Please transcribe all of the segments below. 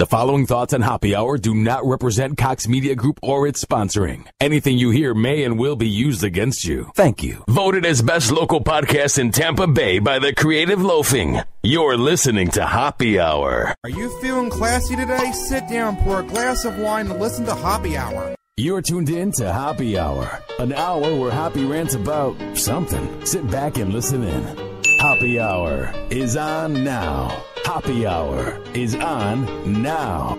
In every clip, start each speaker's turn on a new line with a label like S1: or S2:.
S1: The following thoughts on Happy Hour do not represent Cox Media Group or its sponsoring. Anything you hear may and will be used against you. Thank you. Voted as best local podcast in Tampa Bay by the Creative Loafing. You're listening to Happy Hour.
S2: Are you feeling classy today? Sit down, pour a glass of wine, and listen to Happy Hour.
S1: You're tuned in to Happy Hour, an hour where Happy rants about something. Sit back and listen in. Happy Hour is on now. Happy Hour is on now.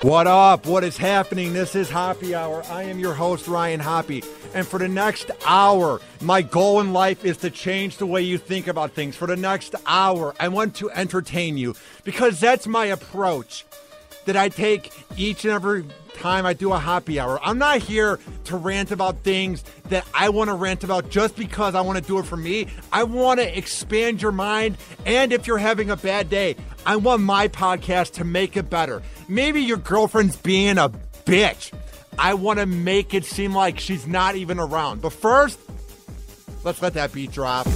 S3: What up? What is happening? This is Happy Hour. I am your host, Ryan Hoppe. And for the next hour, my goal in life is to change the way you think about things. For the next hour, I want to entertain you because that's my approach that I take each and every time I do a Happy Hour. I'm not here to rant about things that I want to rant about just because I want to do it for me. I want to expand your mind. And if you're having a bad day, I want my podcast to make it better. Maybe your girlfriend's being a bitch. I want to make it seem like she's not even around. But first, let's let that beat drop.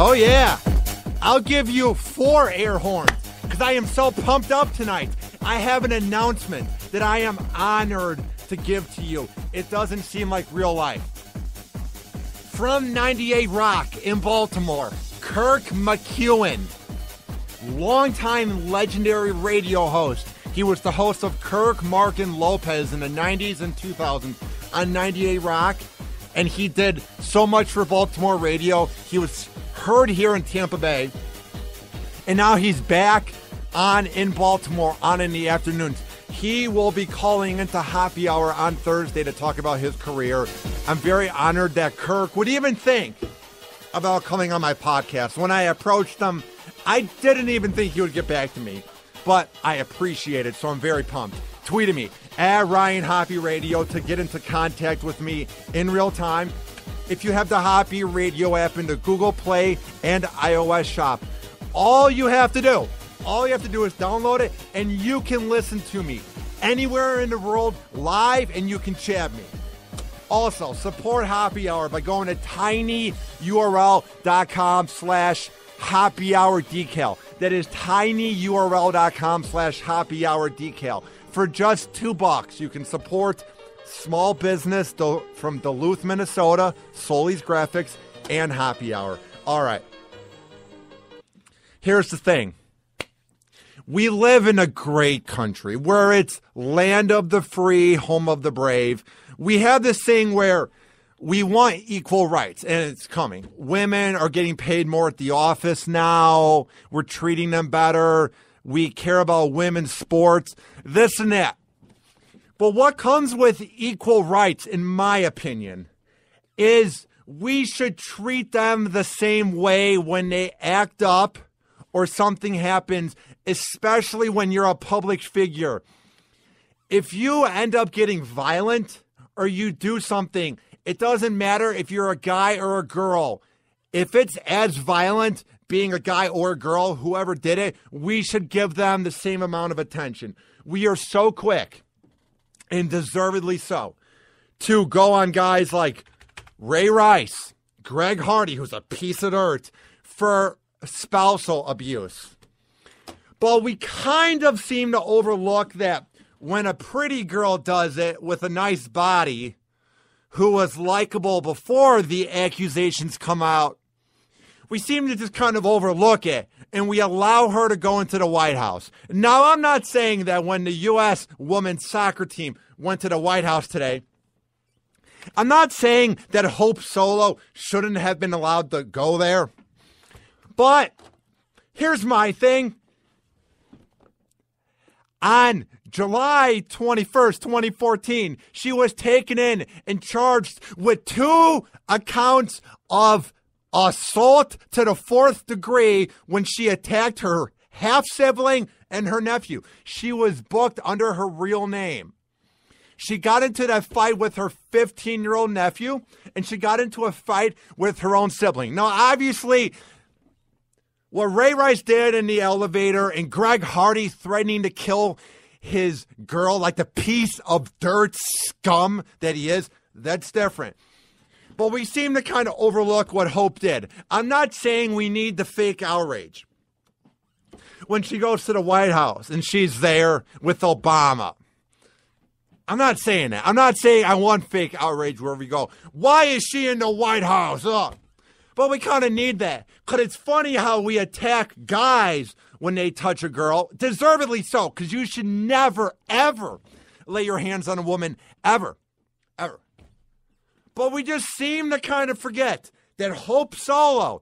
S3: Oh yeah, I'll give you 4 air horns because I am so pumped up tonight. I have an announcement that I am honored to give to you. It doesn't seem like real life. From 98 Rock in Baltimore, Kirk McEwen, longtime legendary radio host. He was the host of Kirk, Mark, and Lopez in the 90s and 2000s on 98 Rock. And he did so much for Baltimore radio. He was heard here in Tampa Bay. And now he's back on in Baltimore on in the afternoons. He will be calling into Happy Hour on Thursday to talk about his career. I'm very honored that Kirk would even think about coming on my podcast. When I approached him, I didn't even think he would get back to me, but I appreciate it, so I'm very pumped. Tweet at me at Ryan Hoppe Radio to get into contact with me in real time. If you have the Hoppe Radio app in the Google Play and iOS shop, all you have to do is download it, and you can listen to me anywhere in the world live, and you can chat me. Also, support Happy Hour by going to tinyurl.com/happyhourdecal. That is tinyurl.com/happyhourdecal. For just $2, you can support small business from Duluth, Minnesota, Soli's Graphics, and Happy Hour. All right. Here's the thing. We live in a great country where it's land of the free, home of the brave. We have this thing where we want equal rights, and it's coming. Women are getting paid more at the office now. We're treating them better. We care about women's sports, this and that. But what comes with equal rights, in my opinion, is we should treat them the same way when they act up or something happens, especially when you're a public figure. If you end up getting violent or you do something, it doesn't matter if you're a guy or a girl. If it's as violent, being a guy or a girl, whoever did it, we should give them the same amount of attention. We are so quick, and deservedly so, to go on guys like Ray Rice, Greg Hardy, who's a piece of dirt, for spousal abuse. But we kind of seem to overlook that when a pretty girl does it with a nice body, who was likable before the accusations come out, we seem to just kind of overlook it, and we allow her to go into the White House. Now, I'm not saying that when the U.S. women's soccer team went to the White House today, I'm not saying that Hope Solo shouldn't have been allowed to go there. But here's my thing. On July 21st, 2014, she was taken in and charged with 2 accounts of assault to the 4th degree when she attacked her half-sibling and her nephew. She was booked under her real name. She got into that fight with her 15-year-old nephew, and she got into a fight with her own sibling. Now, obviously, what Ray Rice did in the elevator and Greg Hardy threatening to kill his girl like the piece of dirt scum that he is, that's different. But we seem to kind of overlook what Hope did. I'm not saying we need the fake outrage. When she goes to the White House and she's there with Obama. I'm not saying that. I'm not saying I want fake outrage wherever we go. Why is she in the White House? Ugh. But we kind of need that. Because it's funny how we attack guys when they touch a girl. Deservedly so. Because you should never, ever lay your hands on a woman. Ever. Ever. But we just seem to kind of forget that Hope Solo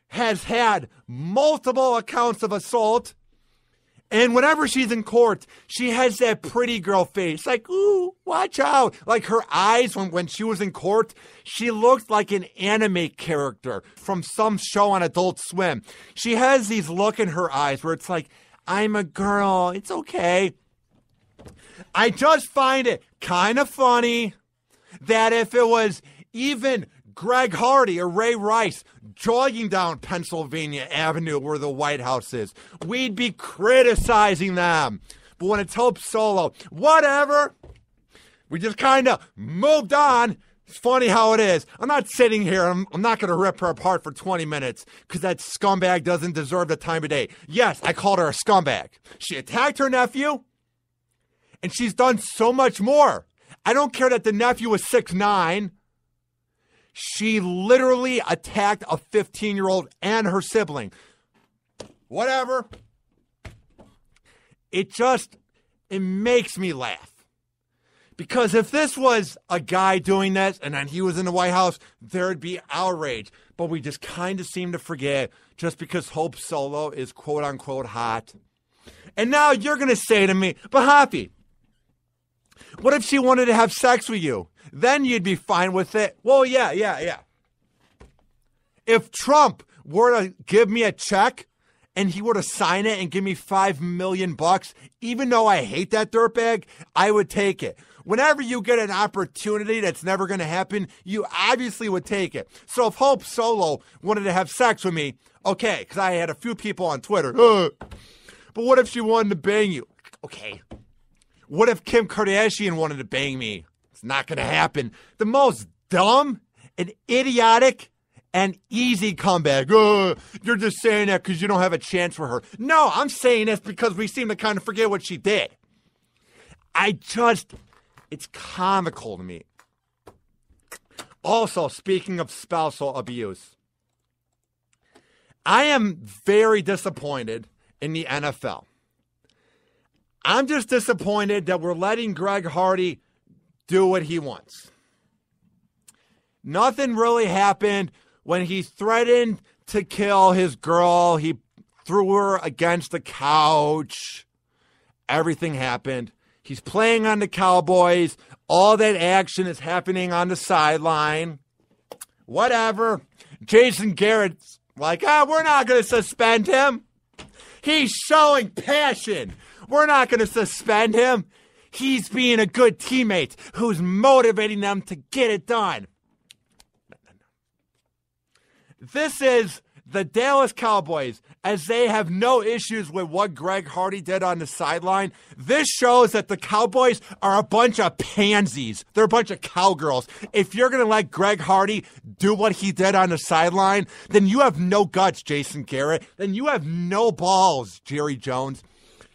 S3: has had multiple accounts of assault. And whenever she's in court, she has that pretty girl face. Like, ooh, watch out. Like her eyes when she was in court, she looked like an anime character from some show on Adult Swim. She has these look in her eyes where it's like, I'm a girl. It's okay. I just find it kind of funny that if it was even Greg Hardy or Ray Rice jogging down Pennsylvania Avenue where the White House is, we'd be criticizing them. But when it's Hope Solo, whatever, we just kind of moved on. It's funny how it is. I'm not sitting here. I'm not going to rip her apart for 20 minutes because that scumbag doesn't deserve the time of day. Yes, I called her a scumbag. She attacked her nephew, and she's done so much more. I don't care that the nephew was 6'9". She literally attacked a 15-year-old and her sibling. Whatever. It makes me laugh. Because if this was a guy doing this and then he was in the White House, there'd be outrage. But we just kind of seem to forget just because Hope Solo is quote-unquote hot. And now you're going to say to me, but Hoppe, what if she wanted to have sex with you? Then you'd be fine with it. Well, yeah. If Trump were to give me a check and he were to sign it and give me $5 million, even though I hate that dirtbag, I would take it. Whenever you get an opportunity that's never going to happen, you obviously would take it. So if Hope Solo wanted to have sex with me, okay, because I had a few people on Twitter. But what if she wanted to bang you? Okay. What if Kim Kardashian wanted to bang me? It's not going to happen. The most dumb and idiotic and easy comeback. You're just saying that because you don't have a chance for her. No, I'm saying this because we seem to kind of forget what she did. It's comical to me. Also, speaking of spousal abuse, I am very disappointed in the NFL. I'm just disappointed that we're letting Greg Hardy do what he wants. Nothing really happened when he threatened to kill his girl. He threw her against the couch. Everything happened. He's playing on the Cowboys. All that action is happening on the sideline. Whatever. Jason Garrett's like, we're not going to suspend him. He's showing passion. We're not going to suspend him. He's being a good teammate who's motivating them to get it done. This is the Dallas Cowboys, as they have no issues with what Greg Hardy did on the sideline. This shows that the Cowboys are a bunch of pansies. They're a bunch of cowgirls. If you're going to let Greg Hardy do what he did on the sideline, then you have no guts, Jason Garrett. Then you have no balls, Jerry Jones.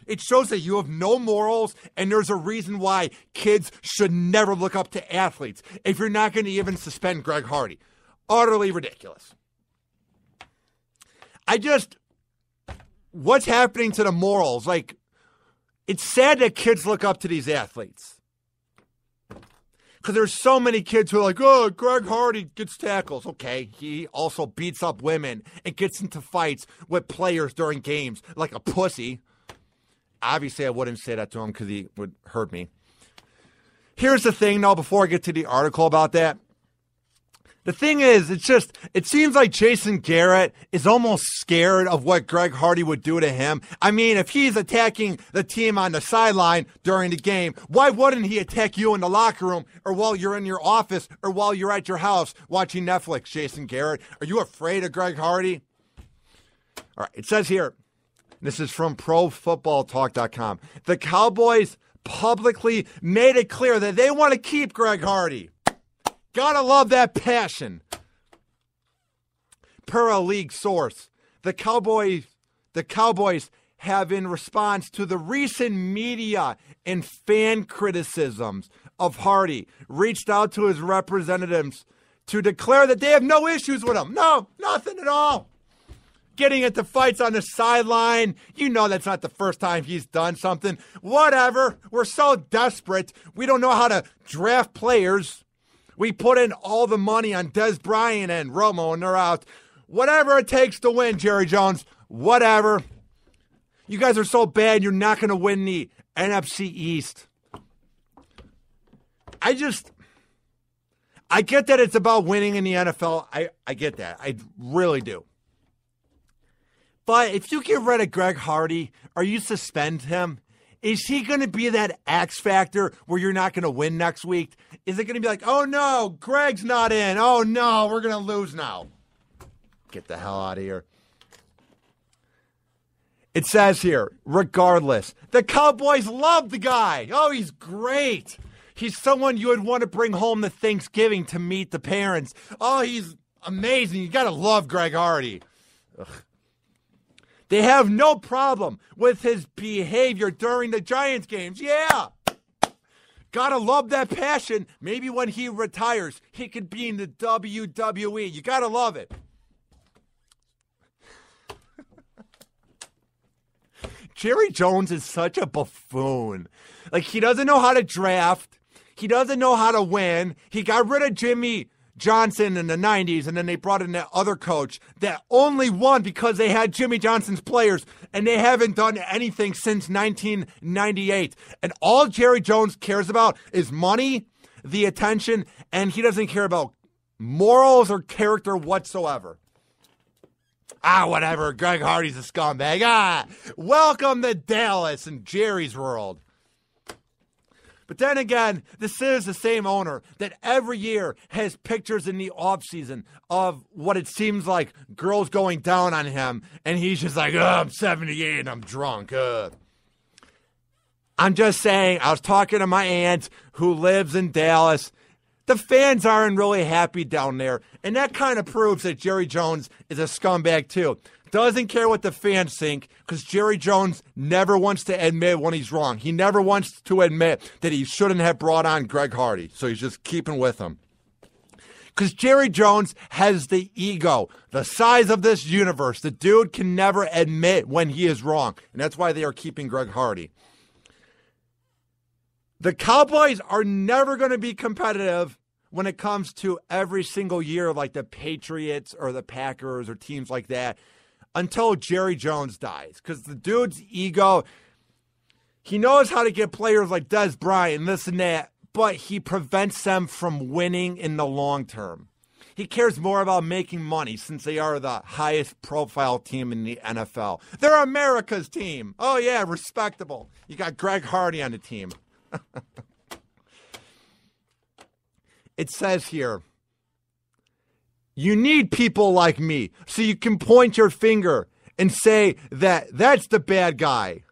S3: It shows that you have no morals, and there's a reason why kids should never look up to athletes if you're not going to even suspend Greg Hardy. Utterly ridiculous. What's happening to the morals? Like, it's sad that kids look up to these athletes. Because there's so many kids who are like, oh, Greg Hardy gets tackles. Okay, he also beats up women and gets into fights with players during games like a pussy. Obviously, I wouldn't say that to him because he would hurt me. Here's the thing, though, before I get to the article about that. The thing is, it seems like Jason Garrett is almost scared of what Greg Hardy would do to him. I mean, if he's attacking the team on the sideline during the game, why wouldn't he attack you in the locker room or while you're in your office or while you're at your house watching Netflix, Jason Garrett? Are you afraid of Greg Hardy? All right, it says here, this is from ProFootballTalk.com. The Cowboys publicly made it clear that they want to keep Greg Hardy. Gotta love that passion. Per a league source, the Cowboys have, in response to the recent media and fan criticisms of Hardy, reached out to his representatives to declare that they have no issues with him. No, nothing at all. Getting into fights on the sideline. You know that's not the first time he's done something. Whatever. We're so desperate. We don't know how to draft players. We put in all the money on Des Bryant and Romo, and they're out. Whatever it takes to win, Jerry Jones. Whatever. You guys are so bad, you're not going to win the NFC East. I get that it's about winning in the NFL. I get that. I really do. But if you get rid of Greg Hardy or you suspend him, is he going to be that X factor where you're not going to win next week? Is it going to be like, oh no, Greg's not in. Oh no, we're going to lose now. Get the hell out of here. It says here, regardless, the Cowboys love the guy. Oh, he's great. He's someone you would want to bring home to Thanksgiving to meet the parents. Oh, he's amazing. You got to love Greg Hardy. Ugh. They have no problem with his behavior during the Giants games. Yeah. Gotta love that passion. Maybe when he retires, he could be in the WWE. You gotta love it. Jerry Jones is such a buffoon. Like, he doesn't know how to draft. He doesn't know how to win. He got rid of Jimmy Johnson in the 90s, and then they brought in that other coach that only won because they had Jimmy Johnson's players, and they haven't done anything since 1998. And all Jerry Jones cares about is money, the attention, and he doesn't care about morals or character whatsoever. Whatever. Greg Hardy's a scumbag. Welcome to Dallas and Jerry's world. But then again, this is the same owner that every year has pictures in the offseason of what it seems like girls going down on him. And he's just like, I'm 78 and I'm drunk. I'm just saying, I was talking to my aunt who lives in Dallas. The fans aren't really happy down there. And that kind of proves that Jerry Jones is a scumbag too. Doesn't care what the fans think, because Jerry Jones never wants to admit when he's wrong. He never wants to admit that he shouldn't have brought on Greg Hardy, so he's just keeping with him. Because Jerry Jones has the ego, the size of this universe. The dude can never admit when he is wrong, and that's why they are keeping Greg Hardy. The Cowboys are never going to be competitive when it comes to every single year like the Patriots or the Packers or teams like that, until Jerry Jones dies. Because the dude's ego, he knows how to get players like Des Bryant and this and that, but he prevents them from winning in the long term. He cares more about making money since they are the highest profile team in the NFL. They're America's team. Oh yeah, respectable. You got Greg Hardy on the team. It says here, you need people like me so you can point your finger and say that that's the bad guy.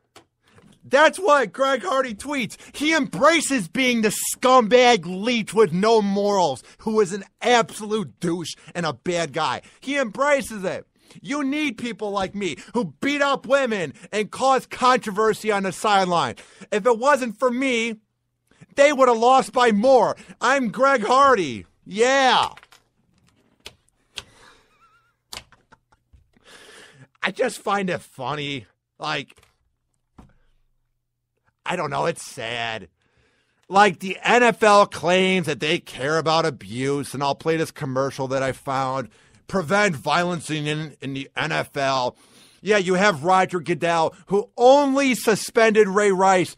S3: That's what Greg Hardy tweets. He embraces being the scumbag leech with no morals who is an absolute douche and a bad guy. He embraces it. You need people like me who beat up women and cause controversy on the sideline. If it wasn't for me, they would have lost by more. I'm Greg Hardy. Yeah. I just find it funny. Like, I don't know. It's sad. Like, the NFL claims that they care about abuse, and I'll play this commercial that I found. Prevent violence in the NFL. Yeah, you have Roger Goodell, who only suspended Ray Rice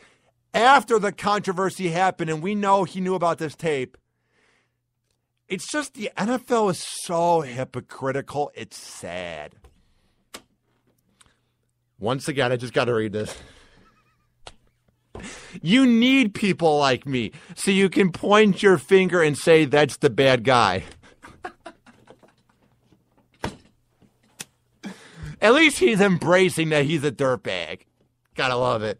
S3: after the controversy happened, and we know he knew about this tape. It's just the NFL is so hypocritical. It's sad. Once again, I just got to read this. You need people like me so you can point your finger and say that's the bad guy. At least he's embracing that he's a dirtbag. Gotta love it.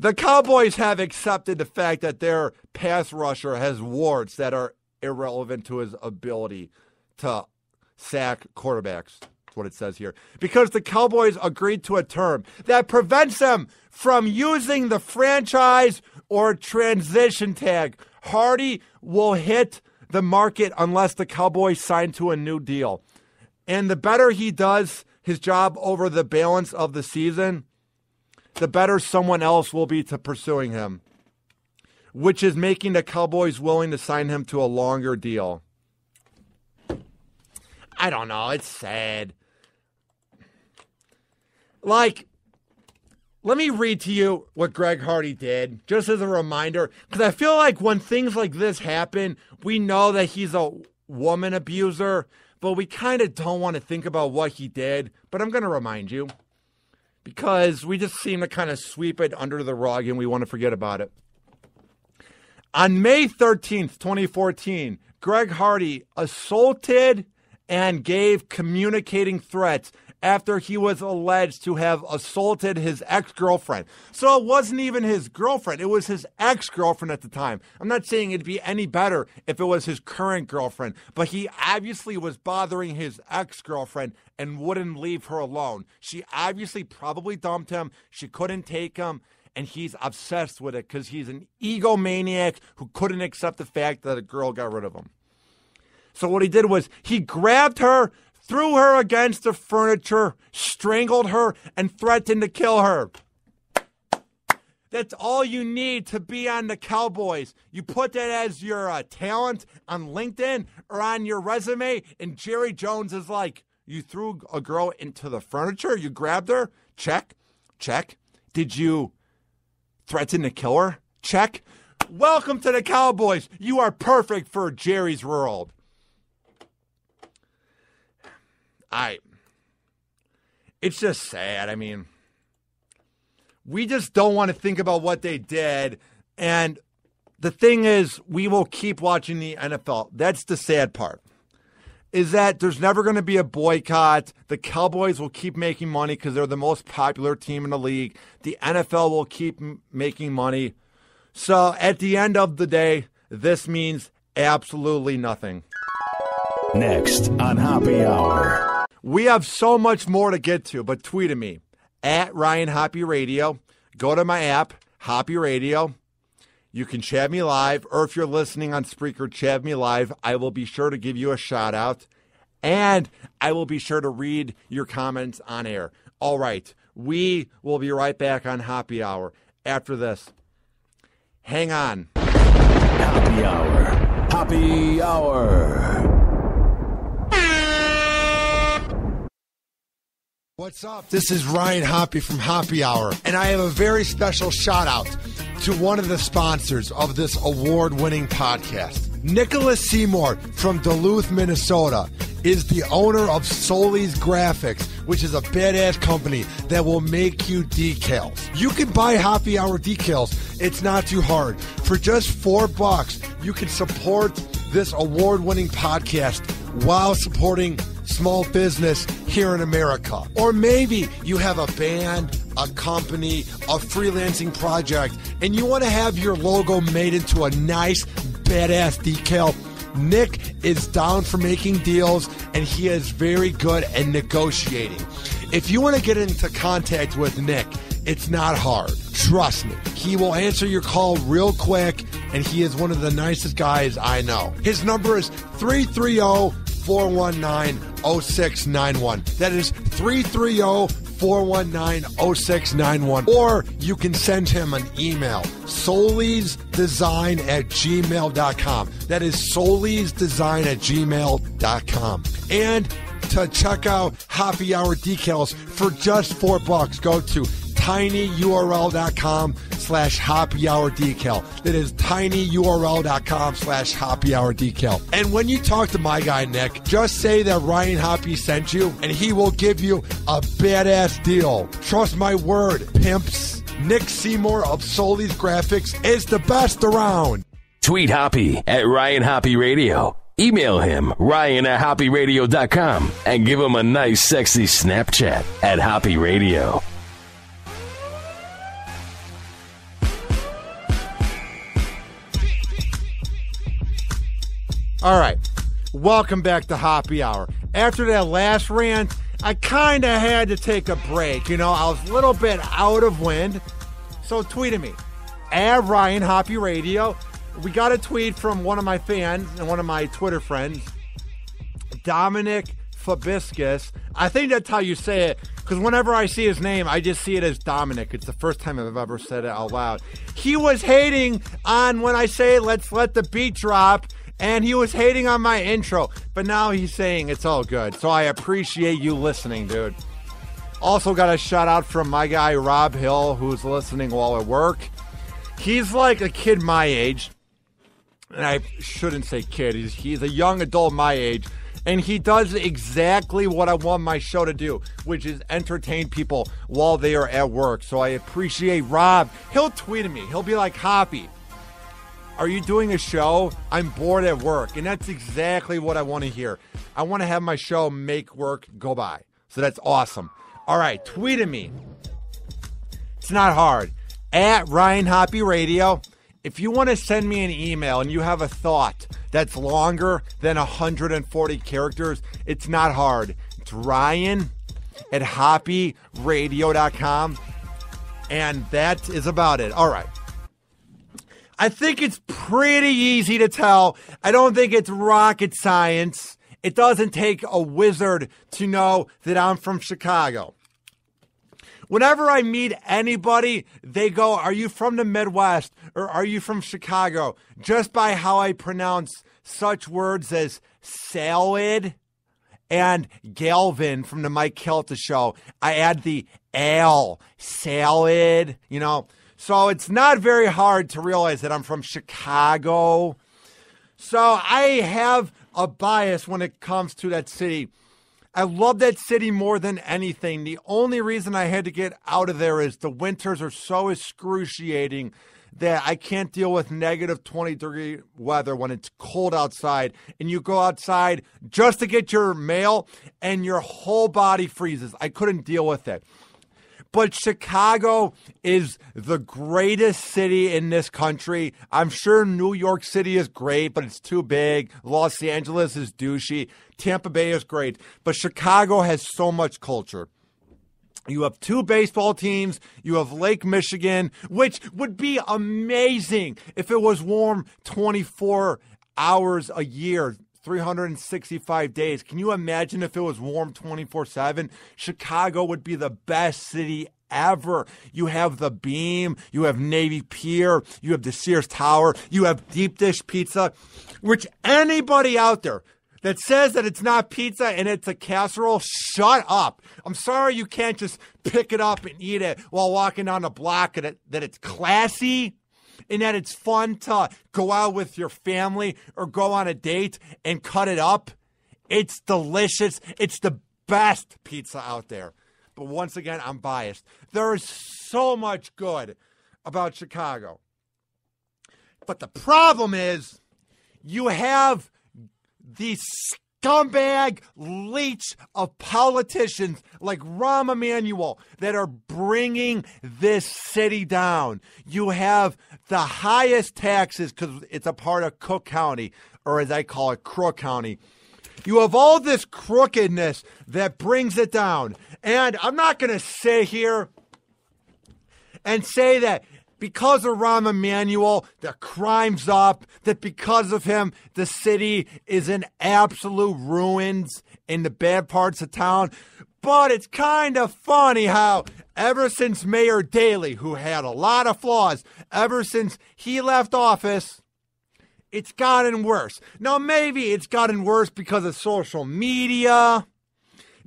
S3: The Cowboys have accepted the fact that their pass rusher has warts that are irrelevant to his ability to sack quarterbacks. That's what it says here. Because the Cowboys agreed to a term that prevents them from using the franchise or transition tag. Hardy will hit the market unless the Cowboys sign to a new deal. And the better he does his job over the balance of the season, the better someone else will be to pursuing him, which is making the Cowboys willing to sign him to a longer deal. I don't know. It's sad. Like, let me read to you what Greg Hardy did, just as a reminder, because I feel like when things like this happen, we know that he's a woman abuser, but we kind of don't want to think about what he did. But I'm going to remind you, because we just seem to kind of sweep it under the rug and we want to forget about it. On May 13th, 2014, Greg Hardy assaulted and gave communicating threats after he was alleged to have assaulted his ex-girlfriend. So it wasn't even his girlfriend. It was his ex-girlfriend at the time. I'm not saying it'd be any better if it was his current girlfriend, but he obviously was bothering his ex-girlfriend and wouldn't leave her alone. She obviously probably dumped him. She couldn't take him, and he's obsessed with it because he's an egomaniac who couldn't accept the fact that a girl got rid of him. So what he did was he grabbed her, threw her against the furniture, strangled her, and threatened to kill her. That's all you need to be on the Cowboys. You put that as your talent on LinkedIn or on your resume, and Jerry Jones is like, you threw a girl into the furniture? You grabbed her? Check. Check. Did you threaten to kill her? Check. Welcome to the Cowboys. You are perfect for Jerry's world. It's just sad. I mean, we just don't want to think about what they did. And the thing is, we will keep watching the NFL. That's the sad part, is that there's never going to be a boycott. The Cowboys will keep making money because they're the most popular team in the league. The NFL will keep making money. So at the end of the day, this means absolutely nothing.
S1: Next on Hoppe Hour.
S3: We have so much more to get to, but tweet at me, at Ryan Hoppe Radio. Go to my app, Hoppe Radio. You can chat me live, or if you're listening on Spreaker, chat me live. I will be sure to give you a shout out, and I will be sure to read your comments on air. All right, we will be right back on Hoppe Hour after this. Hang on.
S1: Hoppe Hour. Hoppe Hour.
S4: What's up? This is Ryan Hoppe from Hoppe Hour, and I have a very special shout out to one of the sponsors of this award-winning podcast. Nicholas Seymour from Duluth, Minnesota is the owner of Solis Graphics, which is a badass company that will make you decals. You can buy Hoppe Hour decals. It's not too hard. For just $4, you can support this award-winning podcast while supporting small business here in America. Or maybe you have a band, a company, a freelancing project, and you want to have your logo made into a nice, badass decal. Nick is down for making deals, and he is very good at negotiating. If you want to get into contact with Nick, it's not hard. Trust me. He will answer your call real quick, and he is one of the nicest guys I know. His number is 330-419-0691. That is 330-419-0691. Or you can send him an email, solisdesign@gmail.com. That is solisdesign@gmail.com. And to check out Hoppe Hour decals for just $4, go to tinyurl.com/Hoppe tinyurl.com/happy hour decal. That is tinyurl.com/happy hour decal. And when you talk to my guy, Nick, just say that Ryan Hoppe sent you, and he will give you a badass deal. Trust my word, pimps. Nick Seymour of Solis Graphics is the best around.
S1: Tweet Hoppe at Ryan Hoppe Radio. Email him, ryan@hopperadio.com, and give him a nice, sexy Snapchat at Hoppe Radio.
S3: All right. Welcome back to Hoppe Hour. After that last rant, I kind of had to take a break. You know, I was a little bit out of wind. So tweeted me, at Ryan Hoppe Radio. We got a tweet from one of my fans and one of my Twitter friends, Dominic Fabiscus. I think that's how you say it, because whenever I see his name, I just see it as Dominic. It's the first time I've ever said it out loud. He was hating on when I say, let's let the beat drop, and he was hating on my intro, but now he's saying it's all good. So I appreciate you listening, dude. Also got a shout out from my guy, Rob Hill, who's listening while at work. He's like a kid my age. And I shouldn't say kid. He's a young adult my age. And he does exactly what I want my show to do, which is entertain people while they are at work. So I appreciate Rob. He'll tweet at me. He'll be like, Hoppe, are you doing a show? I'm bored at work. And that's exactly what I want to hear. I want to have my show make work go by. So that's awesome. All right, tweet at me. It's not hard. At Ryan Hoppe Radio. If you want to send me an email and you have a thought that's longer than 140 characters, it's not hard. It's Ryan@hopperadio.com. And that is about it. All right. I think it's pretty easy to tell. I don't think it's rocket science. It doesn't take a wizard to know that I'm from Chicago. Whenever I meet anybody, they go, are you from the Midwest or are you from Chicago? Just by how I pronounce such words as salad and Galvin from the Mike Kelta show. I add the L, salad, you know. So it's not very hard to realize that I'm from Chicago. So I have a bias when it comes to that city. I love that city more than anything. The only reason I had to get out of there is the winters are so excruciating that I can't deal with negative 20-degree weather when it's cold outside. And you go outside just to get your mail and your whole body freezes. I couldn't deal with it. But Chicago is the greatest city in this country. I'm sure New York City is great, but it's too big. Los Angeles is douchey. Tampa Bay is great. But Chicago has so much culture. You have 2 baseball teams. You have Lake Michigan, which would be amazing if it was warm 24 hours a year. 365 days. Can you imagine if it was warm 24/7? Chicago would be the best city ever. You have the Beam, you have Navy Pier, you have the Sears Tower, you have deep dish pizza, which anybody out there that says that it's not pizza and it's a casserole, shut up. I'm sorry you can't just pick it up and eat it while walking down the block, and that it's classy. And that it's fun to go out with your family or go on a date and cut it up. It's delicious. It's the best pizza out there. But once again, I'm biased. There is so much good about Chicago. But the problem is you have these scumbag leech of politicians like Rahm Emanuel that are bringing this city down. You have the highest taxes because it's a part of Cook County, or as I call it, Crook County. You have all this crookedness that brings it down. And I'm not going to sit here and say that because of Rahm Emanuel, the crime's up, that because of him, the city is in absolute ruins in the bad parts of town. But it's kind of funny how ever since Mayor Daley, who had a lot of flaws, ever since he left office, it's gotten worse. Now, maybe it's gotten worse because of social media.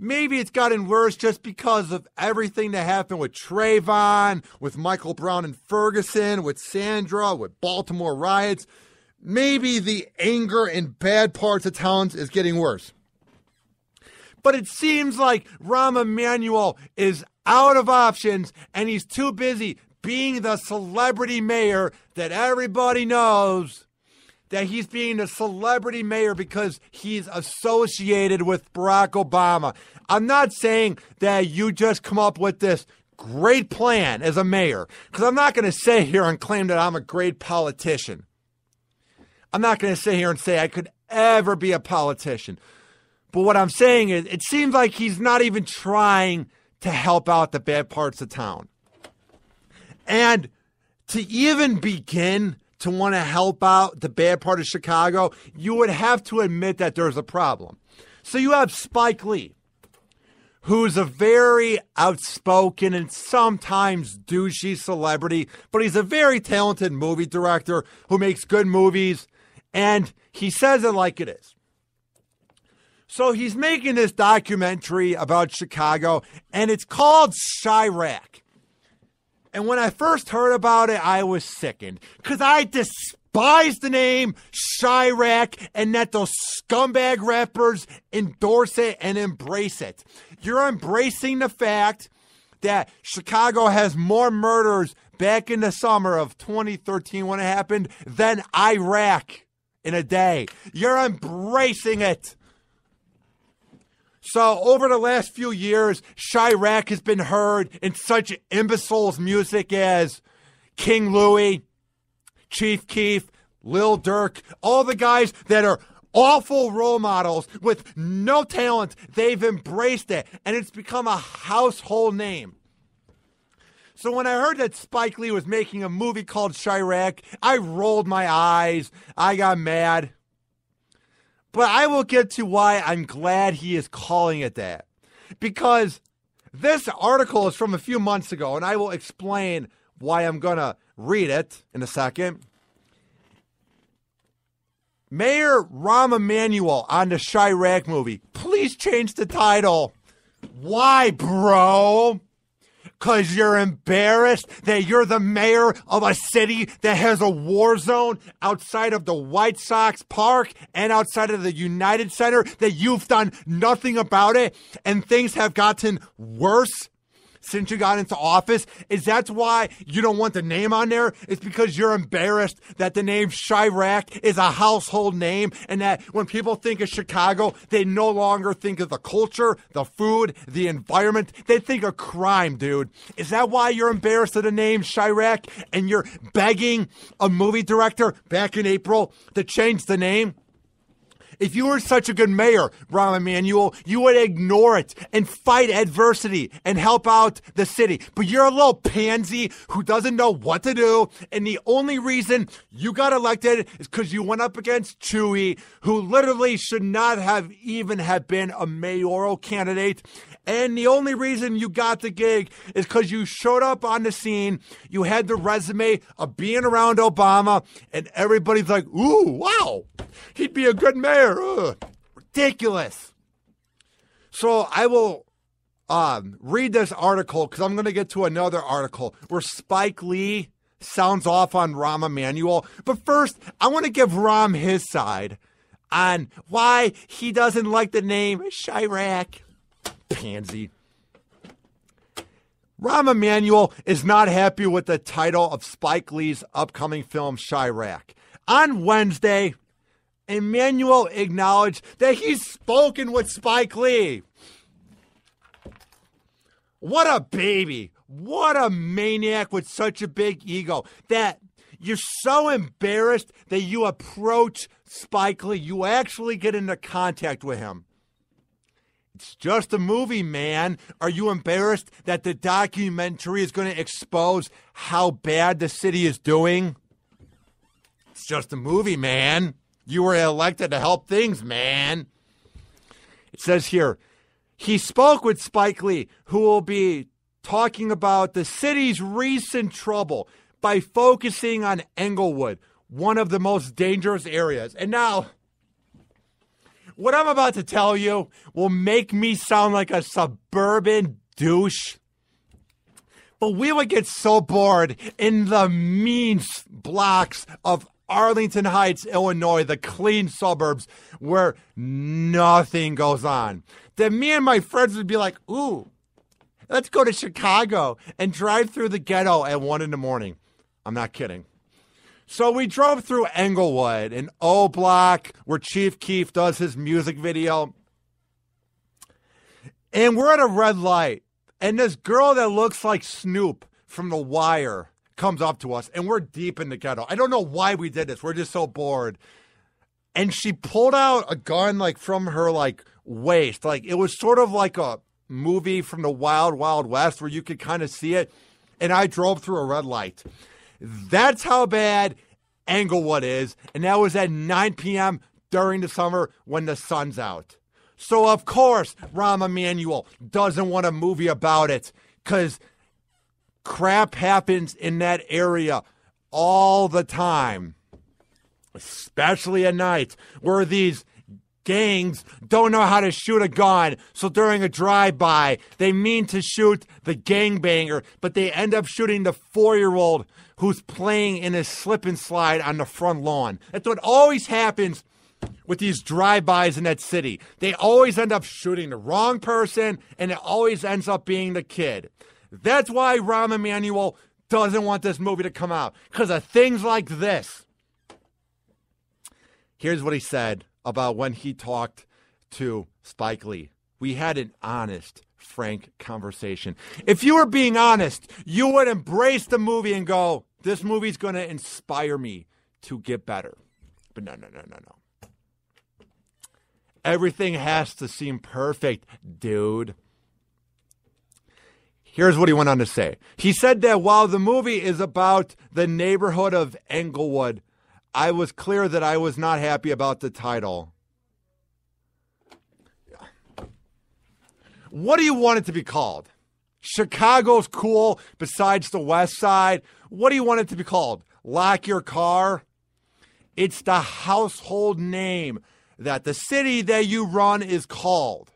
S3: maybe it's gotten worse just because of everything that happened with Trayvon, with Michael Brown and Ferguson, with Sandra, with Baltimore riots. Maybe the anger in bad parts of towns is getting worse. But it seems like Rahm Emanuel is out of options, and he's too busy being the celebrity mayor that everybody knows that he's being the celebrity mayor because he's associated with Barack Obama. I'm not saying that you just come up with this great plan as a mayor, because I'm not going to sit here and claim that I'm a great politician. I'm not going to sit here and say I could ever be a politician. But what I'm saying is, it seems like he's not even trying to help out the bad parts of town. And to even begin to want to help out the bad part of Chicago, you would have to admit that there's a problem. So you have Spike Lee, who's a very outspoken and sometimes douchey celebrity, but he's a very talented movie director who makes good movies, and he says it like it is. So he's making this documentary about Chicago, and it's called Chiraq. And when I first heard about it, I was sickened, because I despise the name Chiraq and that those scumbag rappers endorse it and embrace it. You're embracing the fact that Chicago has more murders back in the summer of 2013 when it happened than Iraq in a day. You're embracing it. So over the last few years, Chiraq has been heard in such imbeciles music as King Louie, Chief Keef, Lil Durk, all the guys that are awful role models with no talent. They've embraced it, and it's become a household name. So when I heard that Spike Lee was making a movie called Chiraq, I rolled my eyes. I got mad. But I will get to why I'm glad he is calling it that. Because this article is from a few months ago, and I will explain why I'm going to read it in a second. Mayor Rahm Emanuel on the Chiraq movie. Please change the title. Why, bro? Because you're embarrassed that you're the mayor of a city that has a war zone outside of the White Sox Park and outside of the United Center, that you've done nothing about it, and things have gotten worse since you got into office? Is that why you don't want the name on there? It's because you're embarrassed that the name Chiraq is a household name, and that when people think of Chicago, they no longer think of the culture, the food, the environment. They think of crime, dude. Is that why you're embarrassed of the name Chiraq, and you're begging a movie director back in April to change the name? If you were such a good mayor, Rahm Emanuel, you would ignore it and fight adversity and help out the city. But you're a little pansy who doesn't know what to do. And the only reason you got elected is because you went up against Chewy, who literally should not have even have been a mayoral candidate. And the only reason you got the gig is because you showed up on the scene. You had the resume of being around Obama, and everybody's like, ooh, wow, he'd be a good mayor. Ugh. Ridiculous. So I will read this article, because I'm going to get to another article where Spike Lee sounds off on Rahm Emanuel. But first, I want to give Rahm his side on why he doesn't like the name Chiraq. Pansy. Rahm Emanuel is not happy with the title of Spike Lee's upcoming film, Chiraq. On Wednesday, Emanuel acknowledged that he's spoken with Spike Lee. What a baby. What a maniac with such a big ego that you're so embarrassed that you approach Spike Lee. You actually get into contact with him. It's just a movie, man. Are you embarrassed that the documentary is going to expose how bad the city is doing? It's just a movie, man. You were elected to help things, man. It says here, he spoke with Spike Lee, who will be talking about the city's recent trouble by focusing on Englewood, one of the most dangerous areas. And now, What I'm about to tell you will make me sound like a suburban douche. But we would get so bored in the mean blocks of Arlington Heights, Illinois, the clean suburbs where nothing goes on, that me and my friends would be like, ooh, let's go to Chicago and drive through the ghetto at 1 a.m. I'm not kidding. So we drove through Englewood, an O block where Chief Keef does his music video. And we're at a red light. And this girl that looks like Snoop from The Wire comes up to us. And we're deep in the ghetto. I don't know why we did this. We're just so bored. And she pulled out a gun like from her like waist. Like it was sort of like a movie from the Wild Wild West where you could kind of see it. And I drove through a red light. That's how bad Englewood is. And that was at 9 p.m. during the summer when the sun's out. So, of course, Rahm Emanuel doesn't want a movie about it because crap happens in that area all the time, especially at night where these gangs don't know how to shoot a gun. So during a drive-by, they mean to shoot the gangbanger, but they end up shooting the 4-year-old who's playing in a slip and slide on the front lawn. That's what always happens with these drive-bys in that city. They always end up shooting the wrong person, and it always ends up being the kid. That's why Rahm Emanuel doesn't want this movie to come out, because of things like this. Here's what he said about when he talked to Spike Lee. We had an honest, frank conversation. If you were being honest, you would embrace the movie and go, this movie's going to inspire me to get better. But no. Everything has to seem perfect, dude. Here's what he went on to say. He said that while the movie is about the neighborhood of Englewood, I was clear that I was not happy about the title. What do you want it to be called? Chicago's cool besides the West Side. What do you want it to be called? Lock Your Car? It's the household name that the city that you run is called.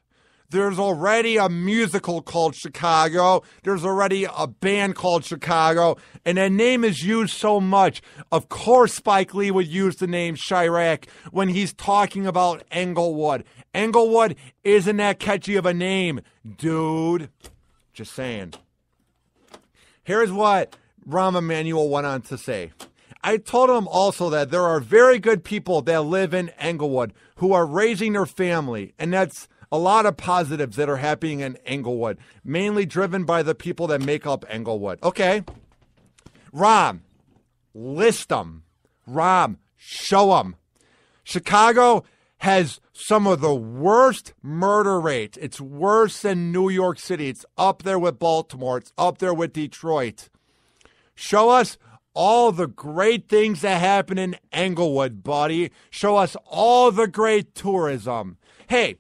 S3: There's already a musical called Chicago. There's already a band called Chicago. And that name is used so much. Of course, Spike Lee would use the name Chiraq when he's talking about Englewood. Englewood isn't that catchy of a name, dude. Just saying. Here's what Rahm Emanuel went on to say. I told him also that there are very good people that live in Englewood who are raising their family, and that's a lot of positives that are happening in Englewood, mainly driven by the people that make up Englewood. Okay. Rahm, list them. Rahm, show them. Chicago has some of the worst murder rates. It's worse than New York City. It's up there with Baltimore. It's up there with Detroit. Show us all the great things that happen in Englewood, buddy. Show us all the great tourism. Hey,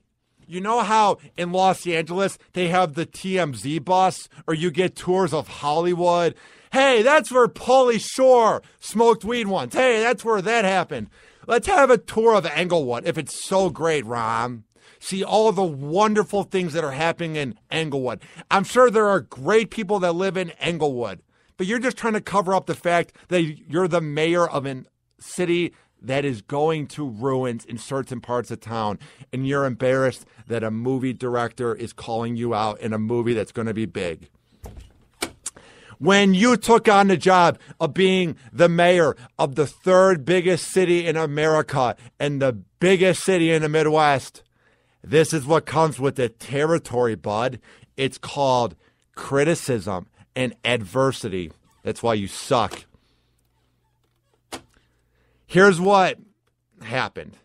S3: you know how in Los Angeles they have the TMZ bus, or you get tours of Hollywood? Hey, that's where Pauly Shore smoked weed once. Hey, that's where that happened. Let's have a tour of Englewood if it's so great, Rahm. See all the wonderful things that are happening in Englewood. I'm sure there are great people that live in Englewood, but you're just trying to cover up the fact that you're the mayor of a city that is going to ruins in certain parts of town, and you're embarrassed that a movie director is calling you out in a movie that's going to be big. When you took on the job of being the mayor of the third biggest city in America and the biggest city in the Midwest, this is what comes with the territory, bud. It's called criticism and adversity. That's why you suck. Here's what happened.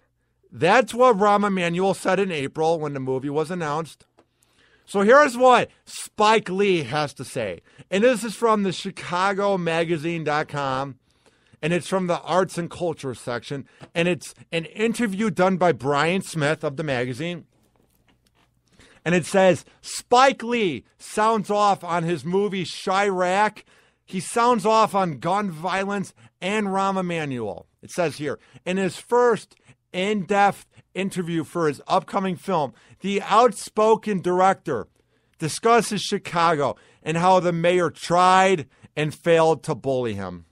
S3: That's what Rahm Emanuel said in April when the movie was announced. So here's what Spike Lee has to say. And this is from the ChicagoMagazine.com. And it's from the arts and culture section. And it's an interview done by Brian Smith of the magazine. And it says, Spike Lee sounds off on his movie Chiraq. He sounds off on gun violence and Rahm Emanuel. It says here, in his first in-depth interview for his upcoming film, the outspoken director discusses Chicago and how the mayor tried and failed to bully him.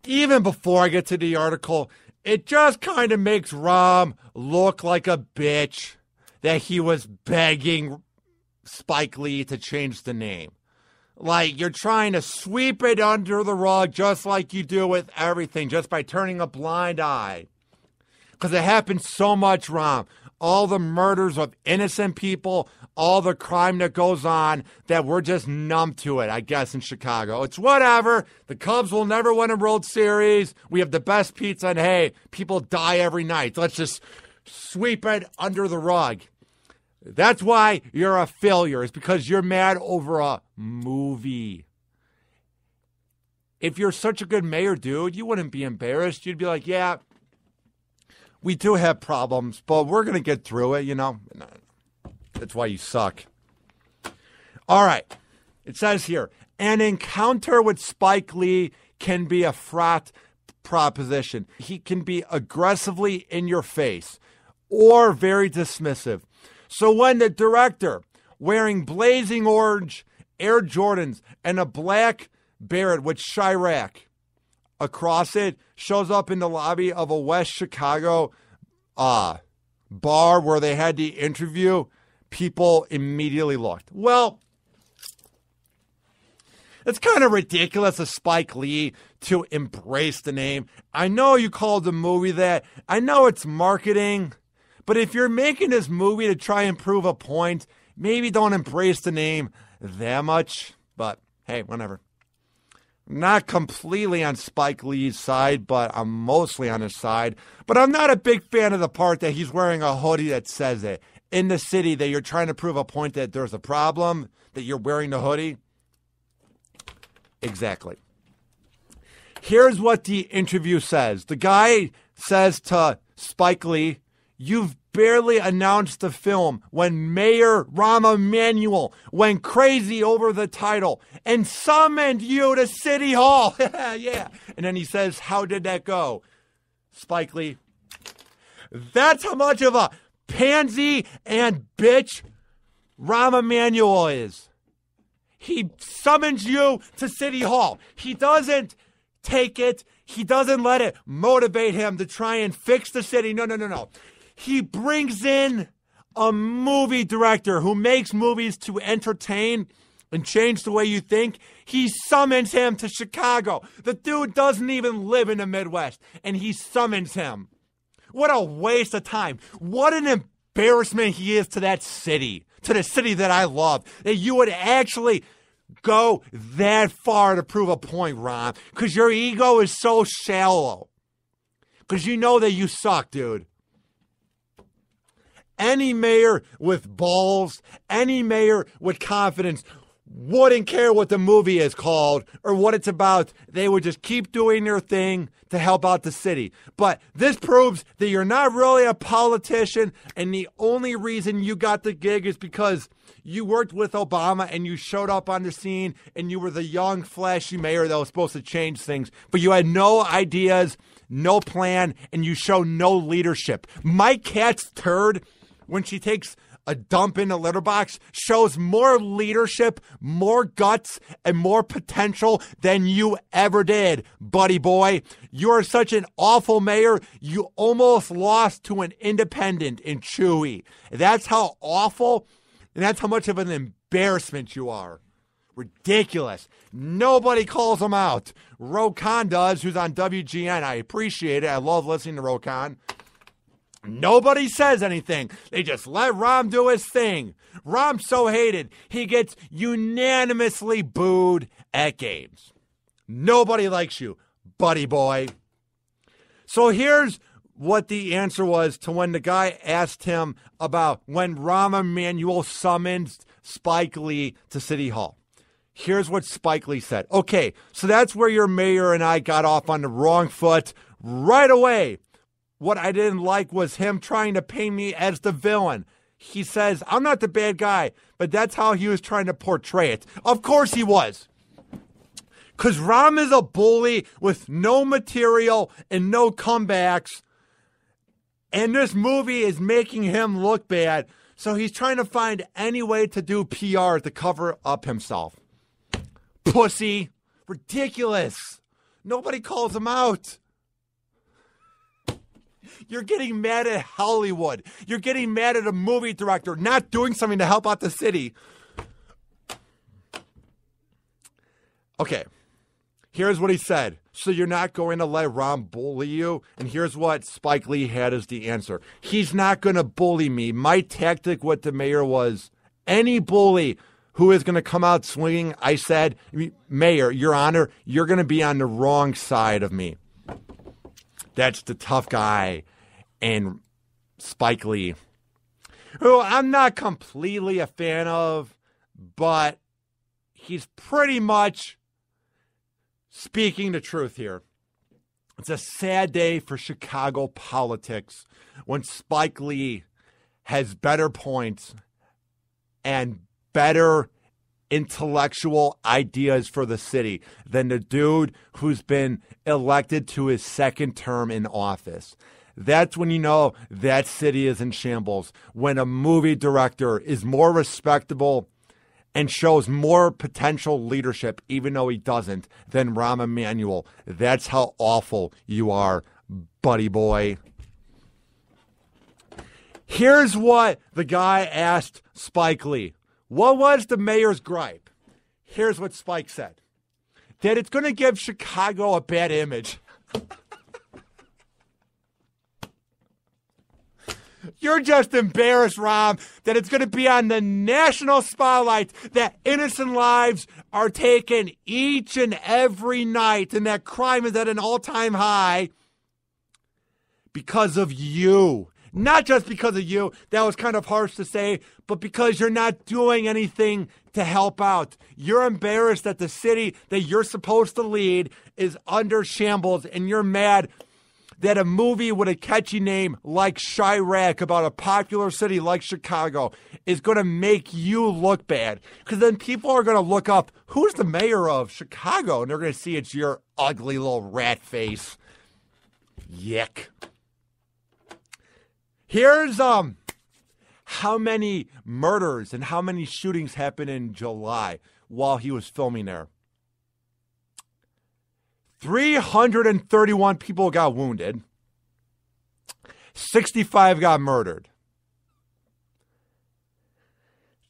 S3: Even before I get to the article, it just kind of makes Rahm look like a bitch that he was begging Spike Lee to change the name. Like, you're trying to sweep it under the rug just like you do with everything, just by turning a blind eye. Because it happens so much, Rahm. All the murders of innocent people, all the crime that goes on, that we're just numb to it, I guess, in Chicago. It's whatever. The Cubs will never win a World Series. We have the best pizza, and hey, people die every night. Let's just sweep it under the rug. That's why you're a failure. It's because you're mad over a movie. If you're such a good mayor, dude, you wouldn't be embarrassed. You'd be like, yeah, we do have problems, but we're going to get through it, you know. That's why you suck. All right. It says here, an encounter with Spike Lee can be a fraught proposition. He can be aggressively in your face or very dismissive. So when the director, wearing blazing orange Air Jordans and a black Barrett with Chiraq across it, shows up in the lobby of a West Chicago bar where they had the interview, people immediately looked. Well, it's kind of ridiculous of Spike Lee to embrace the name. I know you called the movie that. I know it's marketing. But if you're making this movie to try and prove a point, maybe don't embrace the name that much. But hey, whatever. Not completely on Spike Lee's side, but I'm mostly on his side. But I'm not a big fan of the part that he's wearing a hoodie that says it. In the city, that you're trying to prove a point that there's a problem, that you're wearing the hoodie. Exactly. Here's what the interview says. The guy says to Spike Lee, "You've barely announced the film when Mayor Rahm Emanuel went crazy over the title and summoned you to City Hall." Yeah. And then he says, "How did that go?" Spike Lee, "That's how much of a pansy and bitch Rahm Emanuel is. He summons you to City Hall. He doesn't take it. He doesn't let it motivate him to try and fix the city. No. He brings in a movie director who makes movies to entertain and change the way you think. He summons him to Chicago. The dude doesn't even live in the Midwest, and he summons him. What a waste of time. What an embarrassment he is to that city, to the city that I love, that you would actually go that far to prove a point, Ron, because your ego is so shallow. Because you know that you suck, dude. Any mayor with balls, any mayor with confidence wouldn't care what the movie is called or what it's about. They would just keep doing their thing to help out the city. But this proves that you're not really a politician, and the only reason you got the gig is because you worked with Obama and you showed up on the scene and you were the young, flashy mayor that was supposed to change things. But you had no ideas, no plan, and you show no leadership. My cat's turd, when she takes a dump in a litter box, shows more leadership, more guts, and more potential than you ever did, buddy boy. You are such an awful mayor, you almost lost to an independent in Chewy. That's how awful, and that's how much of an embarrassment you are. Ridiculous. Nobody calls him out. Rokan does, who's on WGN. I appreciate it. I love listening to Rokan. Nobody says anything. They just let Rahm do his thing. Rahm's so hated, he gets unanimously booed at games. Nobody likes you, buddy boy. So here's what the answer was to when the guy asked him about when Rahm Emanuel summoned Spike Lee to City Hall. Here's what Spike Lee said. Okay, so that's where your mayor and I got off on the wrong foot right away. What I didn't like was him trying to paint me as the villain. He says, I'm not the bad guy, but that's how he was trying to portray it. Of course he was. Because Rahm is a bully with no material and no comebacks. And this movie is making him look bad, so he's trying to find any way to do PR to cover up himself. Pussy. Ridiculous. Nobody calls him out. You're getting mad at Hollywood. You're getting mad at a movie director not doing something to help out the city. Okay, here's what he said. So you're not going to let Ron bully you? And here's what Spike Lee had as the answer. He's not going to bully me. My tactic with the mayor was any bully who is going to come out swinging, I said, Mayor, Your Honor, you're going to be on the wrong side of me. That's the tough guy. And Spike Lee, who I'm not completely a fan of, but he's pretty much speaking the truth here. It's a sad day for Chicago politics when Spike Lee has better points and better intellectual ideas for the city than the dude who's been elected to his second term in office. That's when you know that city is in shambles. When a movie director is more respectable and shows more potential leadership, even though he doesn't, than Rahm Emanuel. That's how awful you are, buddy boy. Here's what the guy asked Spike Lee. What was the mayor's gripe? Here's what Spike said. That it's going to give Chicago a bad image. You're just embarrassed, Rom, that it's going to be on the national spotlight that innocent lives are taken each and every night and that crime is at an all-time high because of you. Not just because of you, that was kind of harsh to say, but because you're not doing anything to help out. You're embarrassed that the city that you're supposed to lead is under shambles, and you're mad that a movie with a catchy name like Chiraq about a popular city like Chicago is going to make you look bad. Because then people are going to look up, who's the mayor of Chicago? And they're going to see it's your ugly little rat face. Yick. Here's how many murders and how many shootings happened in July while he was filming there. 331 people got wounded. 65 got murdered.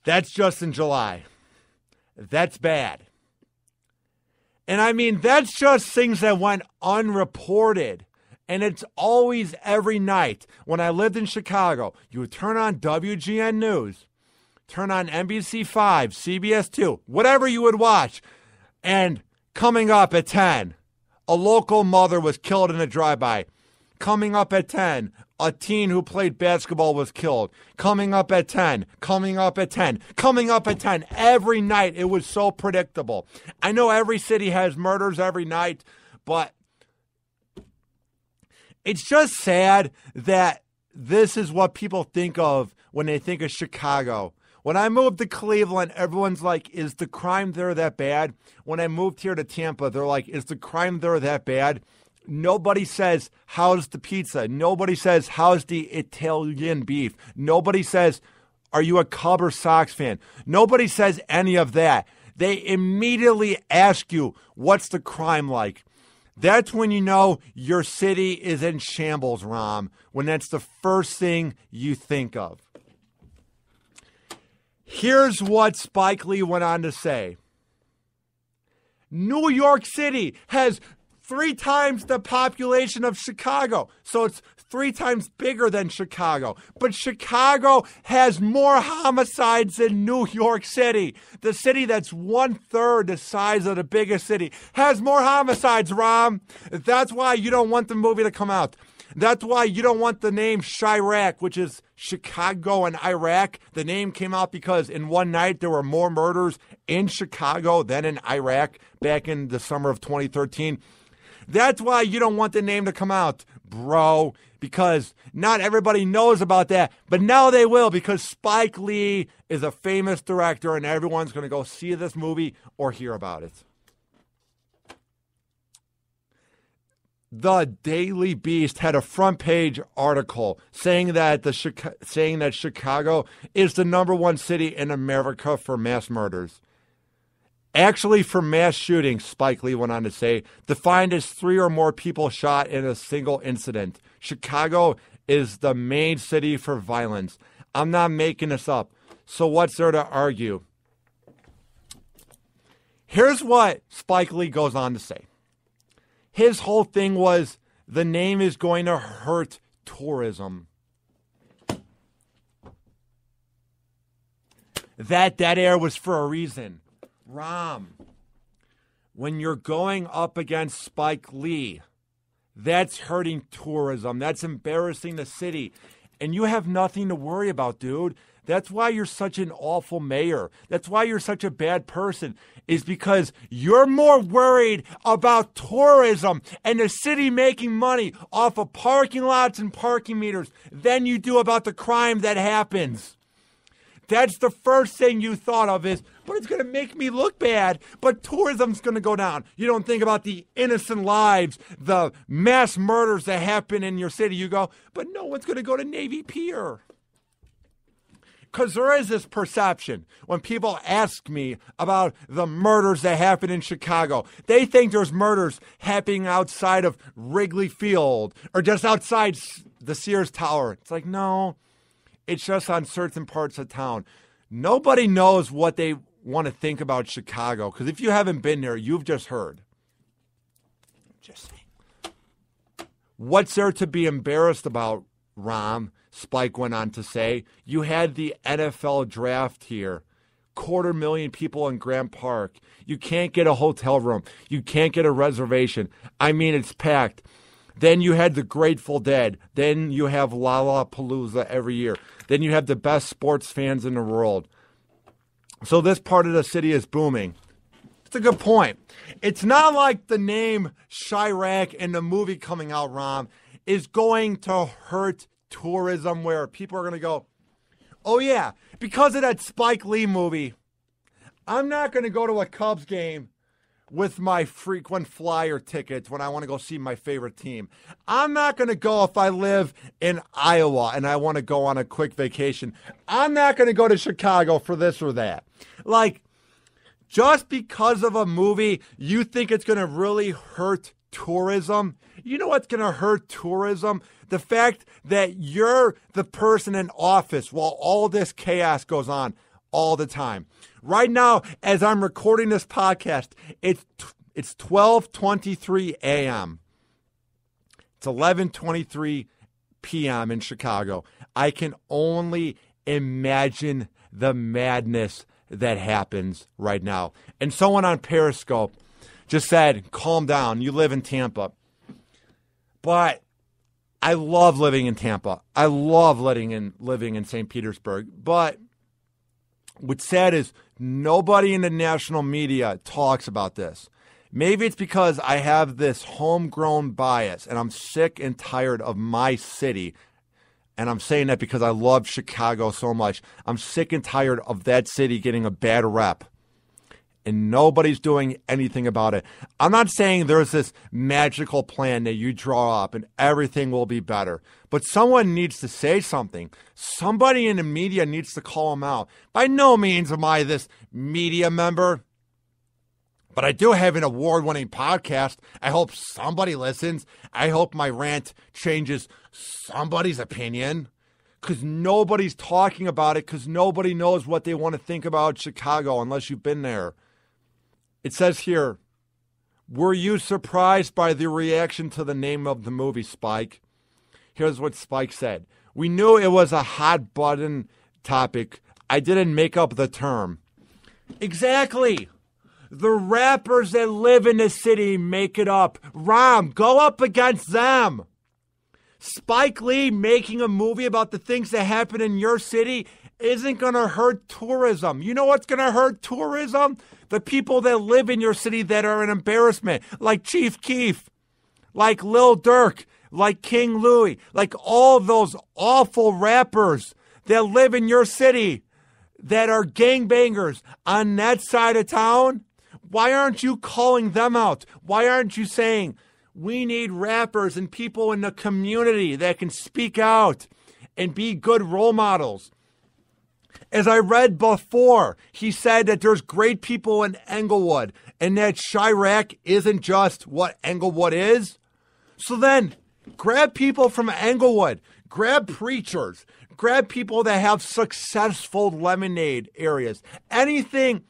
S3: That's just in July. That's bad. And I mean, that's just things that went unreported. And it's always every night. When I lived in Chicago, you would turn on WGN News, turn on NBC5, CBS 2, whatever you would watch. And coming up at 10, a local mother was killed in a drive-by. Coming up at 10, a teen who played basketball was killed. Coming up at 10, coming up at 10, coming up at 10. Every night, it was so predictable. I know every city has murders every night, but it's just sad that this is what people think of when they think of Chicago. When I moved to Cleveland, everyone's like, is the crime there that bad? When I moved here to Tampa, they're like, is the crime there that bad? Nobody says, how's the pizza? Nobody says, how's the Italian beef? Nobody says, are you a Cub or Sox fan? Nobody says any of that. They immediately ask you, what's the crime like? That's when you know your city is in shambles, Rom, when that's the first thing you think of. Here's what Spike Lee went on to say. New York City has 3 times the population of Chicago, so it's 3 times bigger than Chicago. But Chicago has more homicides than New York City. The city that's 1/3 the size of the biggest city has more homicides, Rom. That's why you don't want the movie to come out. That's why you don't want the name Chiraq, which is Chicago and Iraq. The name came out because in one night there were more murders in Chicago than in Iraq back in the summer of 2013. That's why you don't want the name to come out, bro, because not everybody knows about that. But now they will, because Spike Lee is a famous director and everyone's going to go see this movie or hear about it. the Daily Beast had a front page article saying that Chicago is the #1 city in America for mass murders. Actually, for mass shootings, Spike Lee went on to say, defined as 3 or more people shot in a single incident. Chicago is the main city for violence. I'm not making this up. So what's there to argue? Here's what Spike Lee goes on to say. His whole thing was the name is going to hurt tourism. That dead air was for a reason. Ram, when you're going up against Spike Lee, that's hurting tourism. That's embarrassing the city. And you have nothing to worry about, dude. That's why you're such an awful mayor. That's why you're such a bad person, is because you're more worried about tourism and the city making money off of parking lots and parking meters than you do about the crime that happens. That's the first thing you thought of is, but it's going to make me look bad, but tourism's going to go down. You don't think about the innocent lives, the mass murders that happen in your city. You go, but no one's going to go to Navy Pier. Because there is this perception when people ask me about the murders that happen in Chicago. They think there's murders happening outside of Wrigley Field or just outside the Sears Tower. It's like, no, it's just on certain parts of town. Nobody knows what they want to think about Chicago, because if you haven't been there, you've just heard. Just saying. What's there to be embarrassed about, Ram? Spike went on to say. You had the NFL draft here. 250,000 people in Grant Park. You can't get a hotel room. You can't get a reservation. I mean, it's packed. Then you had the Grateful Dead. Then you have Lollapalooza every year. Then you have the best sports fans in the world. So this part of the city is booming. It's a good point. It's not like the name Chiraq in the movie coming out, Ram, is going to hurt tourism where people are going to go, oh yeah, because of that Spike Lee movie, I'm not going to go to a Cubs game with my frequent flyer tickets when I want to go see my favorite team. I'm not going to go if I live in Iowa and I want to go on a quick vacation. I'm not going to go to Chicago for this or that. Like, just because of a movie, you think it's going to really hurt tourism? You know what's going to hurt tourism? The fact that you're the person in office while all this chaos goes on all the time. Right now, as I'm recording this podcast, it's 12:23 a.m. It's 11:23 p.m. in Chicago. I can only imagine the madness that happens right now. And someone on Periscope just said, calm down, you live in Tampa. But I love living in Tampa. I love living in St. Petersburg. But what's sad is nobody in the national media talks about this. Maybe it's because I have this homegrown bias and I'm sick and tired of my city. And I'm saying that because I love Chicago so much. I'm sick and tired of that city getting a bad rep. And nobody's doing anything about it. I'm not saying there's this magical plan that you draw up and everything will be better. But someone needs to say something. Somebody in the media needs to call them out. By no means am I this media member. But I do have an award-winning podcast. I hope somebody listens. I hope my rant changes somebody's opinion. Because nobody's talking about it, because nobody knows what they want to think about Chicago unless you've been there. It says here, were you surprised by the reaction to the name of the movie, Spike? Here's what Spike said. We knew it was a hot button topic. I didn't make up the term. Exactly. The rappers that live in the city make it up. Ram, go up against them. Spike Lee making a movie about the things that happen in your city isn't going to hurt tourism. You know what's going to hurt tourism? The people that live in your city that are an embarrassment, like Chief Keef, like Lil Durk, like King Louie, like all those awful rappers that live in your city that are gangbangers on that side of town. Why aren't you calling them out? Why aren't you saying, We need rappers and people in the community that can speak out and be good role models. As I read before, he said that there's great people in Englewood and that Chiraq isn't just what Englewood is. So then grab people from Englewood, grab preachers, grab people that have successful lemonade areas, anything,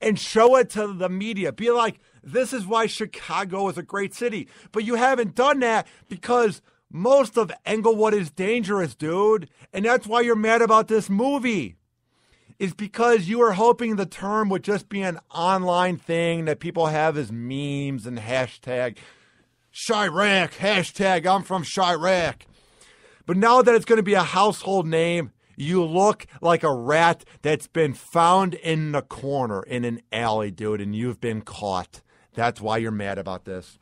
S3: and show it to the media. Be like, this is why Chicago is a great city. But you haven't done that because most of Englewood is dangerous, dude. And that's why you're mad about this movie. Is because you were hoping the term would just be an online thing that people have as memes and hashtag Chiraq, hashtag I'm from Chiraq. But now that it's going to be a household name, you look like a rat that's been found in the corner in an alley, dude, and you've been caught. That's why you're mad about this.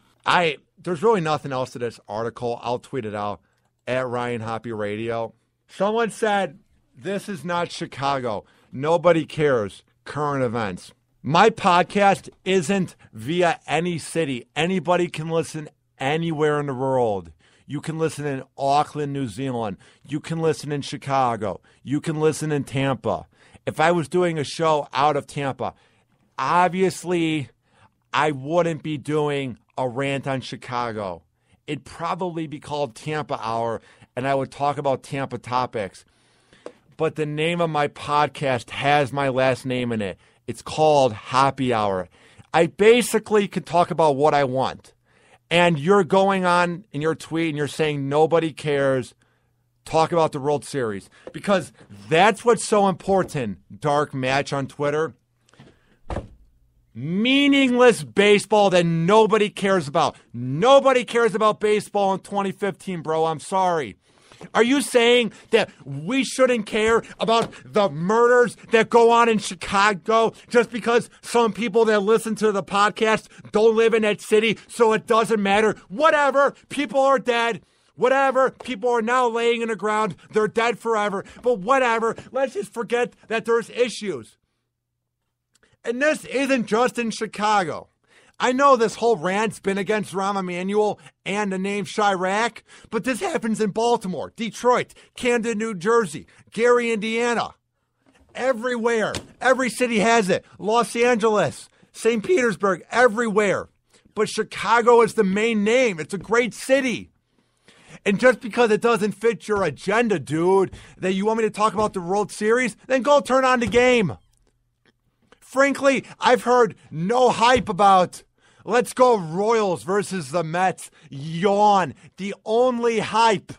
S3: There's really nothing else to this article. I'll tweet it out at Ryan Hoppe Radio. Someone said, this is not Chicago. Nobody cares. Current events. My podcast isn't via any city. Anybody can listen anywhere in the world. You can listen in Auckland, New Zealand. You can listen in Chicago. You can listen in Tampa. If I was doing a show out of Tampa, obviously I wouldn't be doing a rant on Chicago. It'd probably be called Tampa Hour, and I would talk about Tampa topics. But the name of my podcast has my last name in it. It's called Hoppe Hour. I basically can talk about what I want. And you're going on in your tweet and you're saying nobody cares. Talk about the World Series. Because that's what's so important, Dark Match on Twitter. Meaningless baseball that nobody cares about. Nobody cares about baseball in 2015, bro. I'm sorry. Are you saying that we shouldn't care about the murders that go on in Chicago just because some people that listen to the podcast don't live in that city, so it doesn't matter? Whatever. People are dead. Whatever. People are now laying in the ground. They're dead forever. But whatever. Let's just forget that there's issues. And this isn't just in Chicago. I know this whole rant's been against Rahm Emanuel and the name Chiraq, but this happens in Baltimore, Detroit, Camden, New Jersey, Gary, Indiana. Everywhere. Every city has it. Los Angeles, St. Petersburg, everywhere. But Chicago is the main name. It's a great city. And just because it doesn't fit your agenda, dude, that you want me to talk about the World Series, then go turn on the game. Frankly, I've heard no hype about let's go Royals versus the Mets. Yawn. The only hype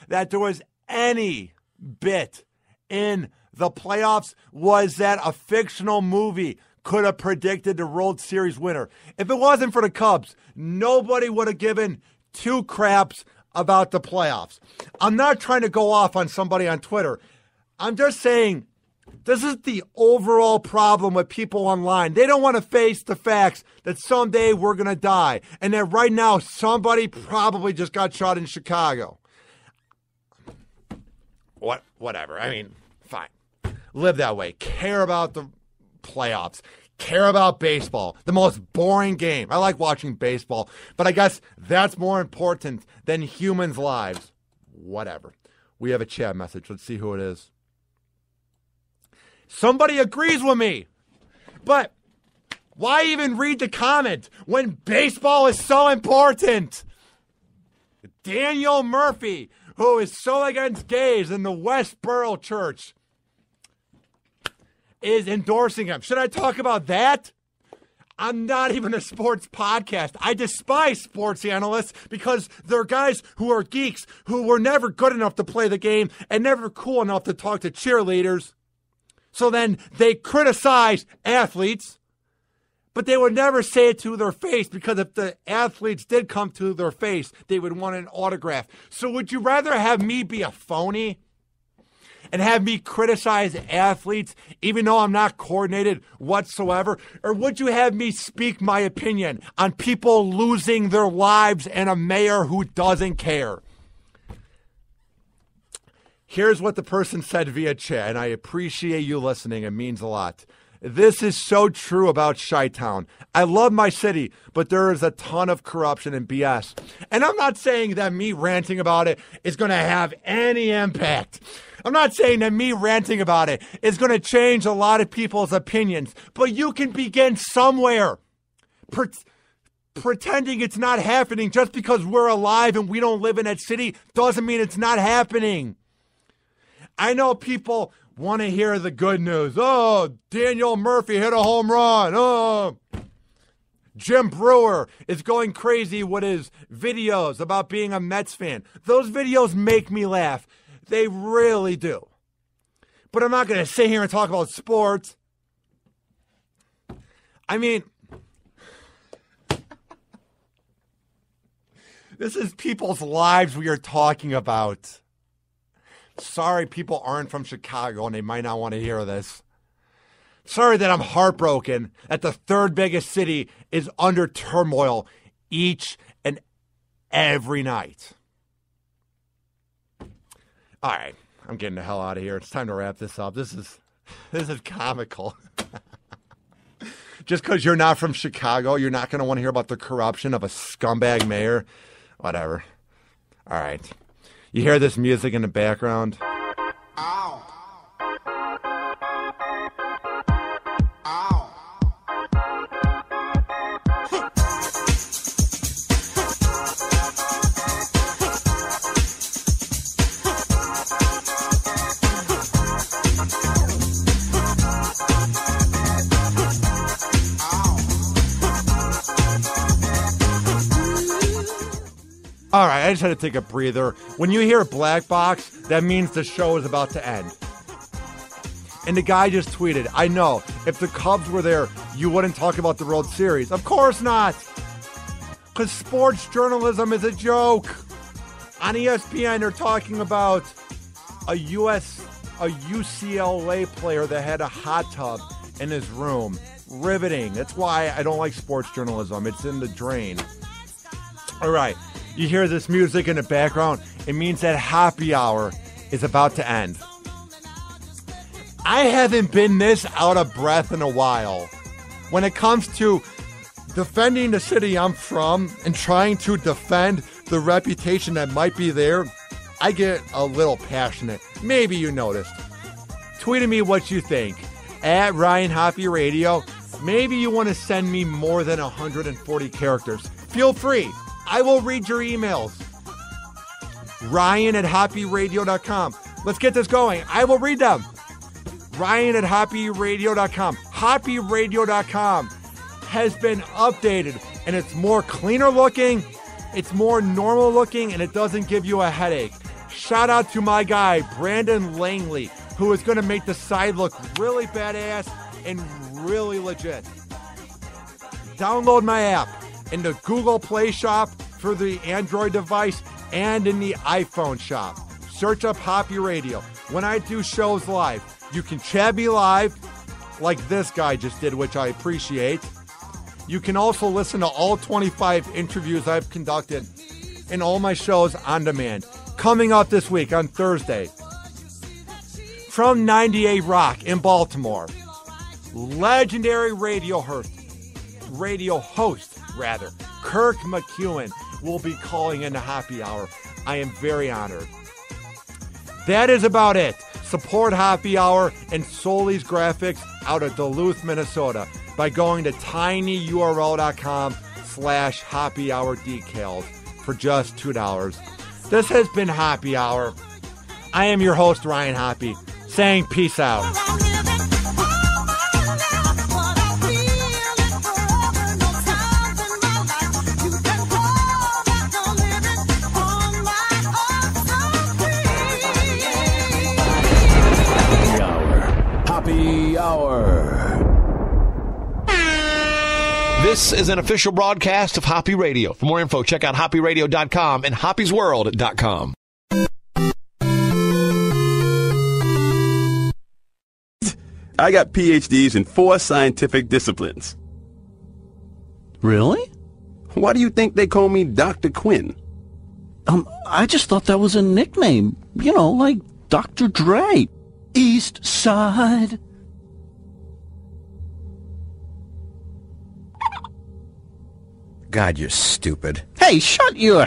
S3: that there was any bit in the playoffs was that a fictional movie could have predicted the World Series winner. If it wasn't for the Cubs, nobody would have given two craps about the playoffs. I'm not trying to go off on somebody on Twitter. I'm just saying this is the overall problem with people online. They don't want to face the facts that someday we're going to die and that right now somebody probably just got shot in Chicago. Whatever. I mean, fine. Live that way. Care about the playoffs. Care about baseball. The most boring game. I like watching baseball, but I guess that's more important than humans' lives. Whatever. We have a chat message. Let's see who it is. Somebody agrees with me. But why even read the comment when baseball is so important? Daniel Murphy, who is so against gays in the Westboro Church, is endorsing him. Should I talk about that? I'm not even a sports podcast. I despise sports analysts because they're guys who are geeks who were never good enough to play the game and never cool enough to talk to cheerleaders. So then they criticize athletes, but they would never say it to their face because if the athletes did come to their face, they would want an autograph. So would you rather have me be a phony and have me criticize athletes even though I'm not coordinated whatsoever? Or would you have me speak my opinion on people losing their lives and a mayor who doesn't care? Here's what the person said via chat, and I appreciate you listening. It means a lot. This is so true about Chi-Town. I love my city, but there is a ton of corruption and BS. And I'm not saying that me ranting about it is going to have any impact. I'm not saying that me ranting about it is going to change a lot of people's opinions, but you can begin somewhere. Pretending it's not happening just because we're alive and we don't live in that city doesn't mean it's not happening. I know people want to hear the good news. Oh, Daniel Murphy hit a home run. Oh, Jim Brewer is going crazy with his videos about being a Mets fan. Those videos make me laugh. They really do. But I'm not going to sit here and talk about sports. I mean, this is people's lives we are talking about. Sorry people aren't from Chicago and they might not want to hear this. Sorry that I'm heartbroken that the third biggest city is under turmoil each and every night. All right, I'm getting the hell out of here. It's time to wrap this up. This is comical. Just because you're not from Chicago, you're not going to want to hear about the corruption of a scumbag mayor. Whatever. All right. You hear this music in the background? Ow. Ow. All right, I just had to take a breather. When you hear Black Box, that means the show is about to end. And the guy just tweeted, I know, if the Cubs were there, you wouldn't talk about the World Series. Of course not. Because sports journalism is a joke. On ESPN, they're talking about a UCLA player that had a hot tub in his room. Riveting. That's why I don't like sports journalism. It's in the drain. All right. You hear this music in the background, it means that happy hour is about to end. I haven't been this out of breath in a while. When it comes to defending the city I'm from and trying to defend the reputation that might be there, I get a little passionate. Maybe you noticed. Tweet at me what you think. At Ryan Hoppe Radio. Maybe you want to send me more than 140 characters. Feel free. I will read your emails. Ryan@hopperadio.com. Let's get this going. I will read them. Ryan@hopperadio.com. Hopperadio.com has been updated and it's more cleaner looking, it's more normal looking, and it doesn't give you a headache. Shout out to my guy, Brandon Langley, who is going to make the site look really badass and really legit. Download my app in the Google Play Shop for the Android device and in the iPhone shop. Search up Hoppe Radio. When I do shows live, you can chat me live like this guy just did, which I appreciate. You can also listen to all 25 interviews I've conducted in all my shows on demand. Coming up this week on Thursday, from 98 Rock in Baltimore, legendary radio host, Kirk McEwen will be calling in the happy hour. I am very honored. That is about it. Support Happy Hour and Soli's Graphics out of Duluth, Minnesota by going to tinyurl.com/happy hour decals for just $2. This has been Happy Hour. I am your host, Ryan Hoppe, saying peace out.
S1: Happy Hour.
S5: This is an official broadcast of Hoppe Radio. For more info, check out hopperadio.com and hoppesworld.com.
S6: I got PhDs in 4 scientific disciplines.
S7: Really?
S6: Why do you think they call me Dr. Quinn?
S7: I just thought that was a nickname. You know, like Dr. Dre. East Side.
S8: God, you're stupid.
S7: Hey, shut your